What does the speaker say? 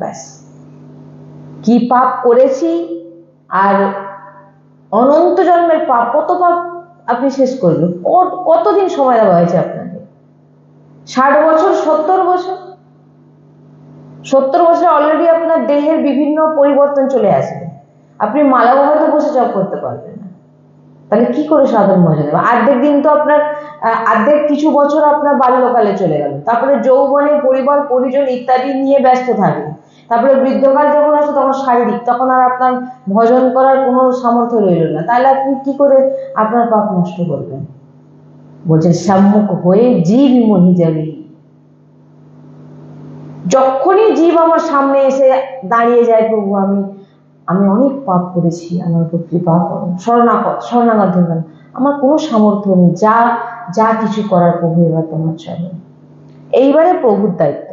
ব্যাস। কি পাপ করেছি, আর অনন্ত জন্মের পাপ, কত পাপ আপনি শেষ করবেন? কতদিন সময় দেওয়া হয়েছে আপনাকে? 60 বছর, 70 বছর? 70 বছরে অলরেডি আপনার দেহের বিভিন্ন পরিবর্তন চলে আসবে। আপনি মালাও হয়তো বসে জপ করতে পারবেন না। তাহলে কি করে সাধন মজা দেবে? অর্ধেক দিন তো আপনার, অর্ধেক কিছু বছর আপনার বাল্যকালে চলে গেল, তারপরে যৌবনে পরিবার পরিজন ইত্যাদি নিয়ে ব্যস্ত থাকবে, তারপরে বৃদ্ধকাল যখন আসে তখন শারীরিক, তখন আর আপনার ভজন করার কোনো সামর্থ্য রইল না। তাহলে আপনি কি করে আপনার পাপ নষ্ট করবেন? বলছে সম্মুখ হয়ে জীব মহি যাবে। যখনই জীব আমার সামনে এসে দাঁড়িয়ে যায়, প্রভু আমি অনেক পাপ করেছি, আমার উপর কৃপা করো, শরণাগত হবেন, আমার কোনো সামর্থ্য নেই, যা কিছু করার প্রভু এবার তোমার চলে। এইবারে প্রভুর দায়িত্ব।